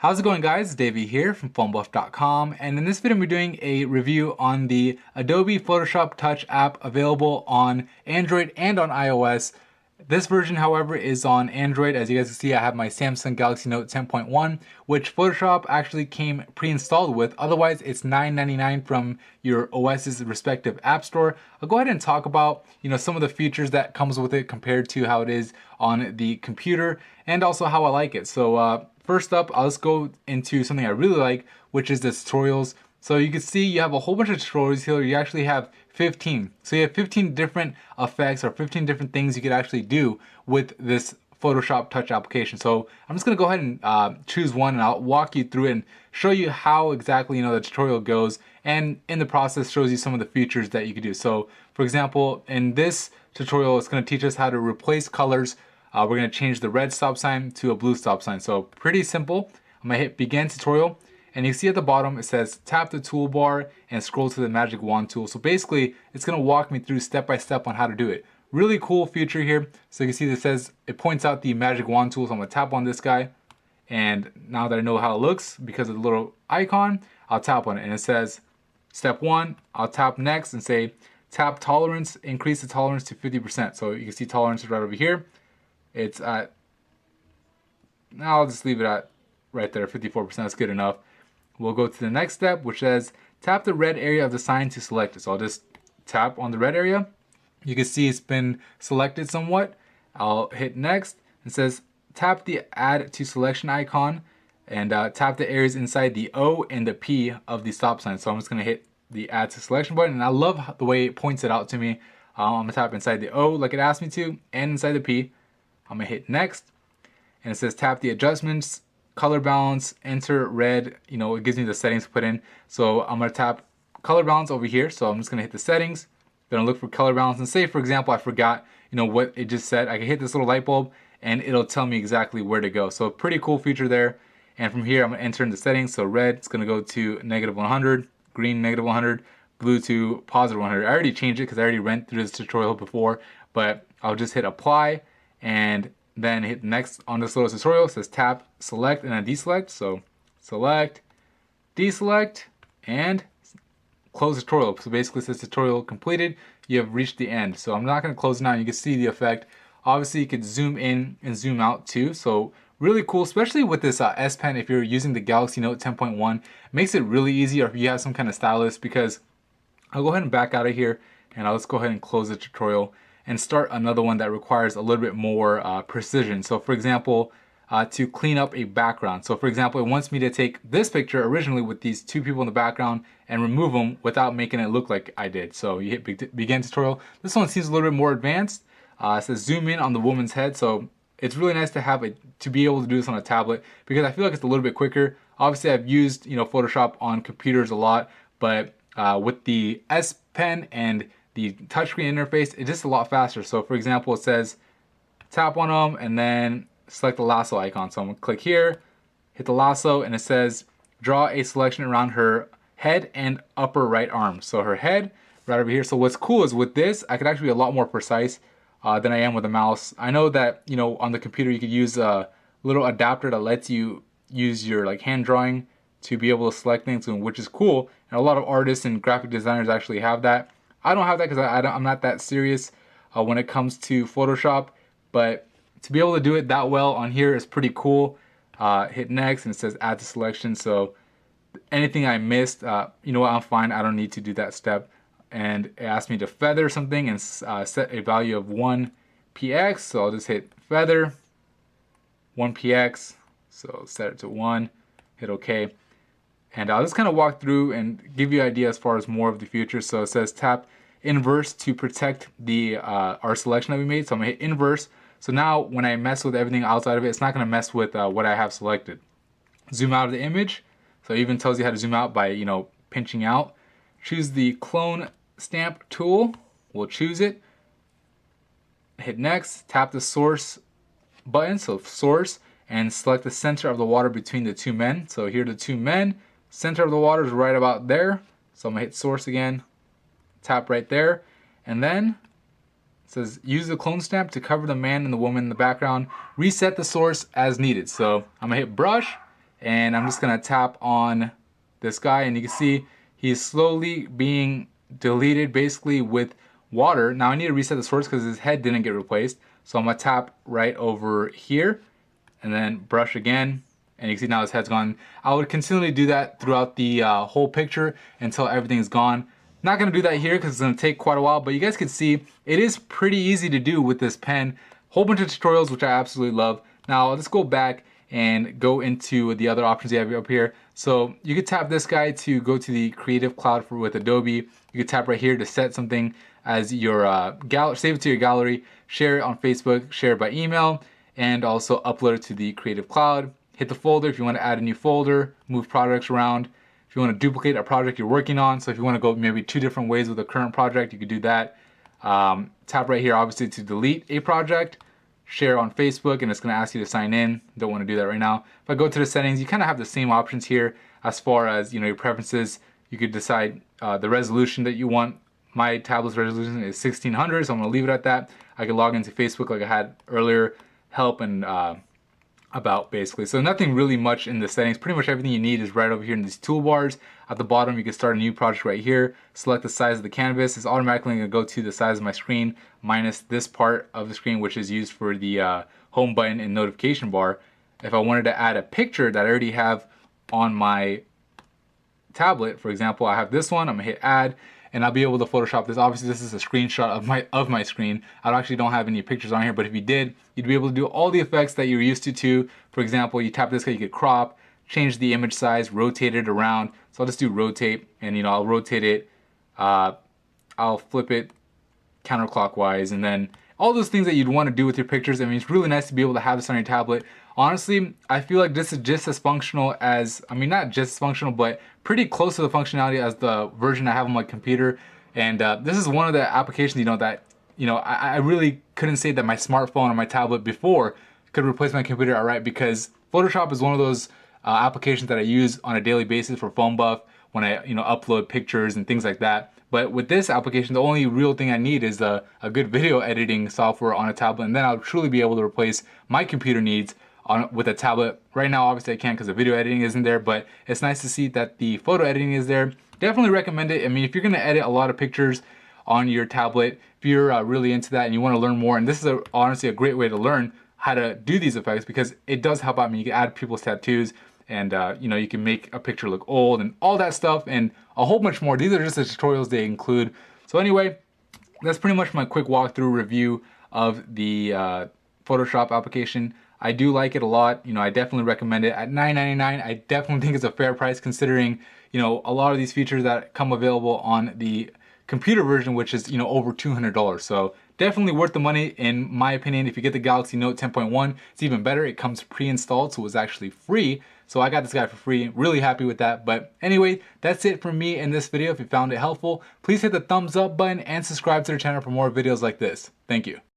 How's it going, guys? Davey here from PhoneBuff.com, and in this video we're doing a review on the Adobe Photoshop Touch app available on Android and on iOS. This version, however, is on Android. As you guys can see, I have my Samsung Galaxy Note 10.1, which Photoshop actually came pre-installed with. Otherwise, it's $9.99 from your OS's respective app store. I'll go ahead and talk about, some of the features that comes with it compared to how it is on the computer, and also how I like it. So first up, let's go into something I really like, which is the tutorials. So you can see you have a whole bunch of tutorials here. You actually have 15. So you have 15 different effects or 15 different things you could actually do with this Photoshop Touch application. So I'm just gonna go ahead and choose one, and I'll walk you through it and show you how exactly the tutorial goes, and in the process shows you some of the features that you could do. So for example, in this tutorial, it's gonna teach us how to replace colors. We're gonna change the red stop sign to a blue stop sign. So pretty simple. I'm gonna hit begin tutorial, and you see at the bottom it says tap the toolbar and scroll to the magic wand tool. So basically it's gonna walk me through step by step on how to do it. Really cool feature here. So you can see that it says, it points out the magic wand tool. So I'm gonna tap on this guy, and now that I know how it looks because of the little icon, I'll tap on it, and it says step 1. I'll tap next and say tap tolerance, increase the tolerance to 50%. So you can see tolerance is right over here. It's at, now I'll just leave it at right there, 54%, that's good enough. We'll go to the next step, which says tap the red area of the sign to select it. So I'll just tap on the red area. You can see it's been selected somewhat. I'll hit next. It says tap the add to selection icon, and tap the areas inside the O and the P of the stop sign. So I'm just gonna hit the add to selection button, and I love the way it points it out to me. I'm gonna tap inside the O like it asked me to, and inside the P. I'm gonna hit next, and it says tap the adjustments, color balance, enter red. It gives me the settings to put in. So I'm gonna tap color balance over here. So I'm just gonna hit the settings, gonna look for color balance, and say for example I forgot what it just said, I can hit this little light bulb and it'll tell me exactly where to go. So pretty cool feature there. And from here I'm gonna enter in the settings. So red, it's gonna go to -100, green -100, blue to +100. I already changed it because I already went through this tutorial before, but I'll just hit apply and then hit next on this little tutorial. It says tap select and then deselect. So select, deselect, and close tutorial. So basically it says tutorial completed. You have reached the end. So I'm not going to close it now. You can see the effect. Obviously you could zoom in and zoom out too. So really cool, especially with this S Pen. If you're using the Galaxy Note 10.1, makes it really easy, or if you have some kind of stylus, because I'll go ahead and back out of here, and let's go ahead and close the tutorial and start another one that requires a little bit more precision. So for example, to clean up a background. So for example, it wants me to take this picture originally with these two people in the background and remove them without making it look like I did. So you hit begin tutorial. This one seems a little bit more advanced. It says zoom in on the woman's head. So it's really nice to have it, to be able to do this on a tablet, because I feel like it's a little bit quicker. Obviously I've used Photoshop on computers a lot, but with the S Pen and the touchscreen interface, it's just a lot faster. So for example, it says tap on them and then select the lasso icon. So I'm gonna click here, hit the lasso, and it says draw a selection around her head and upper right arm. So her head right over here. So what's cool is with this, I could actually be a lot more precise than I am with a mouse. I know that on the computer you could use a little adapter that lets you use your hand drawing to be able to select things, which is cool. And a lot of artists and graphic designers actually have that. I don't have that because I'm not that serious when it comes to Photoshop, but to be able to do it that well on here is pretty cool. Hit next, and it says add to selection. So anything I missed, I'm fine. I don't need to do that step. And it asked me to feather something and set a value of 1px. So I'll just hit feather 1px. So set it to 1. Hit OK. And I'll just kind of walk through and give you an idea as far as more of the features. So it says tap inverse to protect the our selection that we made. So I'm gonna hit inverse. So now when I mess with everything outside of it, it's not gonna mess with what I have selected. Zoom out of the image. So it even tells you how to zoom out by pinching out. Choose the clone stamp tool. We'll choose it. Hit next. Tap the source button. So source, and select the center of the water between the two men. So here are the two men. Center of the water is right about there. So I'm gonna hit source again, tap right there, and then it says use the clone stamp to cover the man and the woman in the background. Reset the source as needed. So I'm gonna hit brush, and I'm just gonna tap on this guy, and you can see he's slowly being deleted basically with water. Now I need to reset the source because his head didn't get replaced. So I'm gonna tap right over here and then brush again, and you can see now his head's gone. I would continually do that throughout the whole picture until everything is gone. Not gonna do that here because it's gonna take quite a while, but you guys can see it is pretty easy to do with this pen. Whole bunch of tutorials, which I absolutely love. Now let's go back and go into the other options you have up here. So you could tap this guy to go to the Creative Cloud with Adobe. You could tap right here to set something as your gallery, save it to your gallery, share it on Facebook, share it by email, and also upload it to the Creative Cloud. Hit the folder if you want to add a new folder, move projects around. If you want to duplicate a project you're working on, so if you want to go maybe 2 different ways with a current project, you could do that. Tap right here obviously to delete a project, share on Facebook, and it's going to ask you to sign in. Don't want to do that right now. If I go to the settings, you kind of have the same options here as far as, you know, your preferences. You could decide the resolution that you want. My tablet's resolution is 1600, so I'm going to leave it at that. I can log into Facebook like I had earlier, help and about basically. So nothing really much in the settings. Pretty much everything you need is right over here in these toolbars. At the bottom, you can start a new project right here. Select the size of the canvas. It's automatically going to go to the size of my screen minus this part of the screen, which is used for the home button and notification bar. If I wanted to add a picture that I already have on my tablet, for example, I have this one. I'm gonna hit add, and I'll be able to Photoshop this. Obviously, this is a screenshot of my screen. I actually don't have any pictures on here, but if you did, you'd be able to do all the effects that you're used to. For example, you tap this guy, you could crop, change the image size, rotate it around. So I'll just do rotate, and you know, I'll rotate it. I'll flip it counterclockwise, and then all those things that you'd want to do with your pictures. I mean, it's really nice to be able to have this on your tablet. Honestly, I feel like this is just as functional as, I mean, not just as functional, but pretty close to the functionality as the version I have on my computer. And this is one of the applications, you know, that, you know, I really couldn't say that my smartphone or my tablet before could replace my computer outright, because Photoshop is one of those applications that I use on a daily basis for phone buff when I, you know, upload pictures and things like that. But with this application, the only real thing I need is a good video editing software on a tablet, and then I'll truly be able to replace my computer needs with a tablet. Right now, obviously I can't because the video editing isn't there, but it's nice to see that the photo editing is there. Definitely recommend it. I mean, if you're gonna edit a lot of pictures on your tablet, if you're really into that and you wanna learn more, and this is honestly a great way to learn how to do these effects, because it does help out. I mean, you can add people's tattoos, and you know, you can make a picture look old and all that stuff and a whole bunch more. These are just the tutorials they include. So anyway, that's pretty much my quick walkthrough review of the Photoshop application. I do like it a lot. You know, I definitely recommend it. At $9.99, I definitely think it's a fair price, considering, you know, a lot of these features that come available on the computer version, which is, you know, over $200. So definitely worth the money in my opinion. If you get the Galaxy Note 10.1, it's even better. It comes pre-installed, so it's actually free. So I got this guy for free. Really happy with that. But anyway, that's it from me in this video. If you found it helpful, please hit the thumbs up button and subscribe to the channel for more videos like this. Thank you.